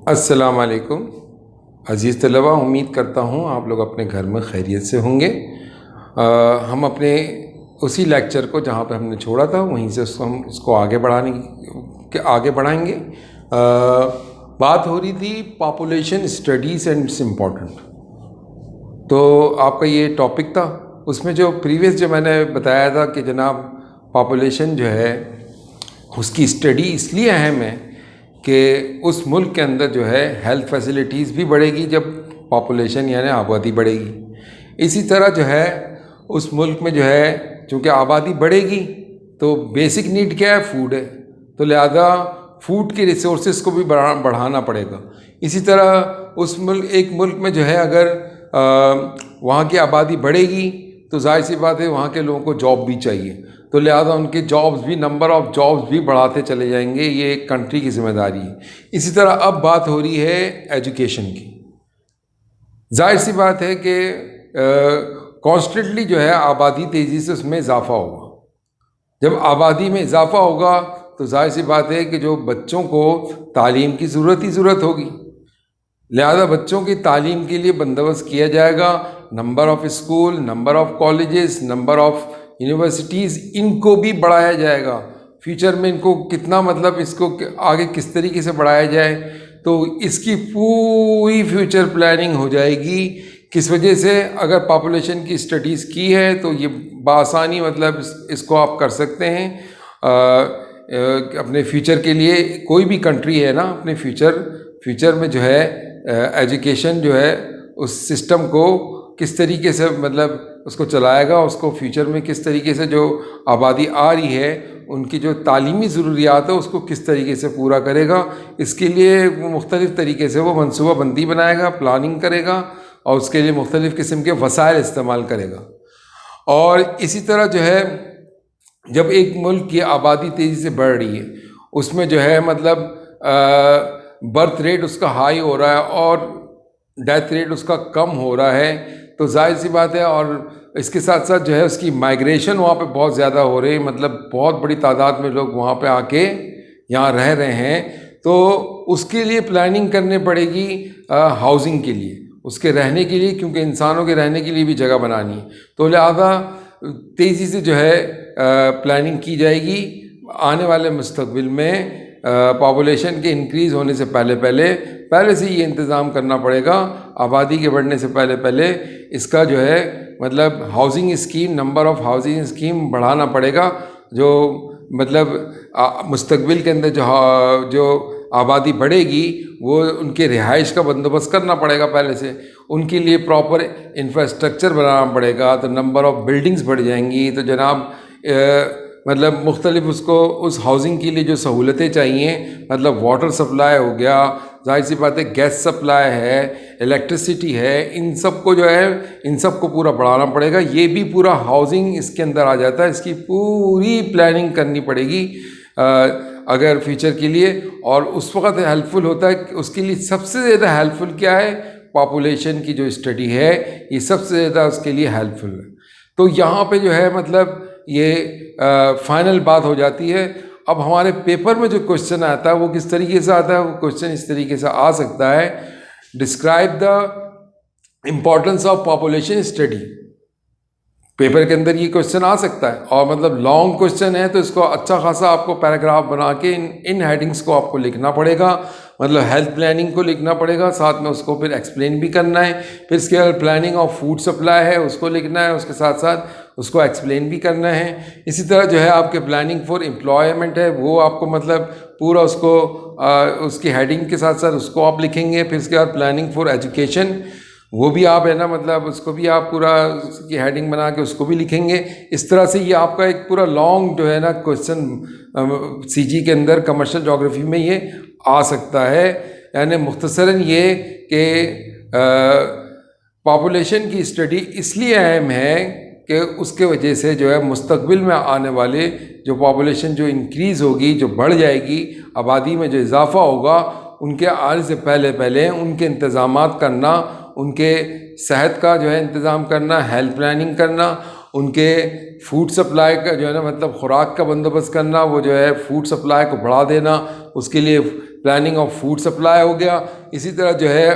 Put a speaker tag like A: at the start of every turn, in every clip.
A: السلام علیکم عزیز طلباء، امید کرتا ہوں آپ لوگ اپنے گھر میں خیریت سے ہوں گے۔ ہم اپنے اسی لیکچر کو جہاں پہ ہم نے چھوڑا تھا وہیں سے ہم اس کو آگے بڑھائیں گے۔ بات ہو رہی تھی population studies and it's important, تو آپ کا یہ ٹاپک تھا۔ اس میں جو میں نے بتایا تھا کہ جناب پاپولیشن جو ہے اس کی اسٹڈی اس لیے اہم ہے کہ اس ملک کے اندر جو ہے ہیلتھ فیسلٹیز بھی بڑھے گی جب پاپولیشن یعنی آبادی بڑھے گی۔ اسی طرح جو ہے اس ملک میں جو ہے چونکہ آبادی بڑھے گی تو بیسک نیڈ کیا ہے؟ فوڈ ہے، تو لہذا فوڈ کے ریسورسز کو بھی بڑھانا پڑے گا۔ اسی طرح ایک ملک میں جو ہے اگر وہاں کی آبادی بڑھے گی تو ظاہر سی بات ہے وہاں کے لوگوں کو جاب بھی چاہیے، تو لہذا ان کے جابز بھی نمبر آف جابز بھی بڑھاتے چلے جائیں گے۔ یہ ایک کنٹری کی ذمہ داری ہے۔ اسی طرح اب بات ہو رہی ہے ایجوکیشن کی۔ ظاہر سی بات ہے کہ کانسٹنٹلی جو ہے آبادی تیزی سے اس میں اضافہ ہوگا۔ جب آبادی میں اضافہ ہوگا تو ظاہر سی بات ہے کہ جو بچوں کو تعلیم کی ضرورت ہوگی، لہذا بچوں کی تعلیم کے لیے بندوبست کیا جائے گا۔ Number of school, number of colleges, number of universities, ان کو بھی بڑھایا جائے گا۔ فیوچر میں ان کو کتنا اس کو آگے کس طریقے سے بڑھایا جائے، تو اس کی پوری فیوچر پلاننگ ہو جائے گی۔ کس وجہ سے؟ اگر پاپولیشن کی اسٹڈیز کی ہے تو یہ بآسانی اس کو آپ کر سکتے ہیں اپنے فیوچر کے لیے۔ کوئی بھی کنٹری ہے نا اپنے فیوچر میں جو ہے ایجوکیشن جو ہے اس سسٹم کو کس طریقے سے اس کو چلائے گا، اس کو فیوچر میں کس طریقے سے جو آبادی آ رہی ہے ان کی جو تعلیمی ضروریات ہے اس کو کس طریقے سے پورا کرے گا، اس کے لیے مختلف طریقے سے وہ منصوبہ بندی بنائے گا، پلاننگ کرے گا، اور اس کے لیے مختلف قسم کے وسائل استعمال کرے گا۔ اور اسی طرح جو ہے جب ایک ملک کی آبادی تیزی سے بڑھ رہی ہے، اس میں جو ہے برتھ ریٹ اس کا ہائی ہو رہا ہے اور ڈیتھ ریٹ اس کا کم ہو رہا ہے، تو ظاہر سی بات ہے، اور اس کے ساتھ ساتھ جو ہے اس کی مائیگریشن وہاں پہ بہت زیادہ ہو رہی ہے، بہت بڑی تعداد میں لوگ وہاں پہ آ کے یہاں رہ رہے ہیں، تو اس کے لیے پلاننگ کرنی پڑے گی ہاؤسنگ کے لیے، اس کے رہنے کے لیے، کیونکہ انسانوں کے رہنے کے لیے بھی جگہ بنانی ہے، تو لہذا تیزی سے جو ہے پلاننگ کی جائے گی۔ آنے والے مستقبل میں پاپولیشن کے انکریز ہونے سے پہلے سے یہ انتظام کرنا پڑے گا، آبادی کے بڑھنے سے پہلے اس کا جو ہے housing scheme, number of housing scheme بڑھانا پڑے گا، جو مستقبل کے اندر جو آبادی بڑھے گی وہ ان کے رہائش کا بندوبست کرنا پڑے گا پہلے سے، ان کے لیے پراپر انفراسٹرکچر بنانا پڑے گا، تو نمبر آف بلڈنگز بڑھ جائیں گی، تو جناب مختلف اس ہاؤسنگ کے لیے جو سہولتیں چاہیے، واٹر سپلائی ہو گیا، ظاہر سی بات ہے گیس سپلائی ہے، الیکٹریسٹی ہے، ان سب کو پورا بڑھانا پڑے گا۔ یہ بھی پورا ہاؤسنگ اس کے اندر آ جاتا ہے، اس کی پوری پلاننگ کرنی پڑے گی اگر فیوچر کے لیے، اور اس وقت ہیلپ فل ہوتا ہے۔ اس کے لیے سب سے زیادہ ہیلپ فل کیا ہے؟ پاپولیشن کی جو اسٹڈی ہے، یہ سب سے زیادہ اس کے لیے ہیلپ فل ہے۔ تو یہاں پہ جو ہے یہ فائنل بات ہو جاتی ہے۔ اب ہمارے پیپر میں جو کوشچن آتا ہے وہ کس طریقے سے آتا ہے؟ وہ کوشچن اس طریقے سے آ سکتا ہے، describe the importance of population study. Paper کے اندر یہ کوشچن آ سکتا ہے، اور لانگ کوشچن ہے تو اس کو اچھا خاصا آپ کو پیراگراف بنا کے ان ہیڈنگس کو آپ کو لکھنا پڑے گا، ہیلتھ پلاننگ کو لکھنا پڑے گا، ساتھ میں اس کو پھر ایکسپلین بھی کرنا ہے، پھر اس کے بعد پلاننگ آف فوڈ سپلائی ہے اس کو لکھنا ہے، اس کے ساتھ ساتھ اس کو ایکسپلین بھی کرنا ہے۔ اسی طرح جو ہے آپ کے پلاننگ فار امپلائمنٹ ہے، وہ آپ کو پورا اس کی ہیڈنگ کے ساتھ ساتھ اس کو آپ لکھیں گے۔ پھر اس کے بعد پلاننگ فار ایجوکیشن، وہ بھی آپ ہے نا اس کو بھی آپ پورا اس کی ہیڈنگ بنا کے اس کو بھی لکھیں گے۔ اس طرح سے یہ آپ کا ایک پورا لانگ جو ہے نا کوشچن سی جی کے اندر کمرشل جغرافی میں یہ آ سکتا ہے۔ یعنی مختصراً یہ کہ پاپولیشن کی اسٹڈی اس لیے اہم ہے کہ اس کے وجہ سے جو ہے مستقبل میں آنے والے جو پاپولیشن جو انکریز ہوگی، جو بڑھ جائے گی، آبادی میں جو اضافہ ہوگا، ان کے آنے سے پہلے ان کے انتظامات کرنا، ان کے صحت کا جو ہے انتظام کرنا، ہیلتھ پلاننگ کرنا، ان کے فوڈ سپلائی کا جو ہے نا خوراک کا بندوبست کرنا، وہ جو ہے فوڈ سپلائی کو بڑھا دینا، اس کے لیے پلاننگ آف فوڈ سپلائی ہو گیا. اسی طرح جو ہے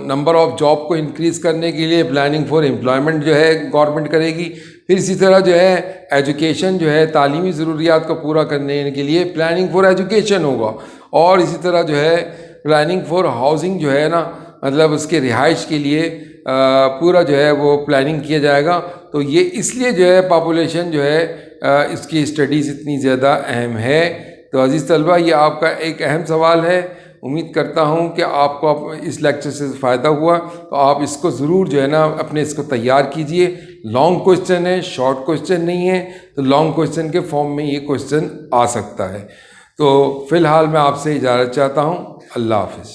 A: نمبر آف جاب کو انکریز کرنے کے لیے پلاننگ فار امپلائمنٹ جو ہے گورنمنٹ کرے گی. پھر اسی طرح جو ہے ایجوکیشن جو ہے تعلیمی ضروریات کو پورا کرنے کے لیے پلاننگ فار ایجوکیشن ہوگا. اور اسی طرح جو ہے پلاننگ فار ہاؤسنگ جو ہے نا مطلب اس کے رہائش کے لیے پورا جو ہے وہ پلاننگ کیا جائے گا. تو یہ اس لیے جو ہے پاپولیشن جو ہے اس کی اسٹڈیز اتنی زیادہ اہم ہے. تو عزیز طلبہ یہ آپ کا ایک اہم سوال ہے. امید کرتا ہوں کہ آپ کو اس لیکچر سے فائدہ ہوا. تو آپ اس کو ضرور جو ہے نا اپنے اس کو تیار کیجئے. لانگ کوشچن ہے, شارٹ کوشچن نہیں ہے. تو لانگ کوشچن کے فارم میں یہ کوشچن آ سکتا ہے. تو فی الحال میں آپ سے اجازت چاہتا ہوں. اللہ حافظ.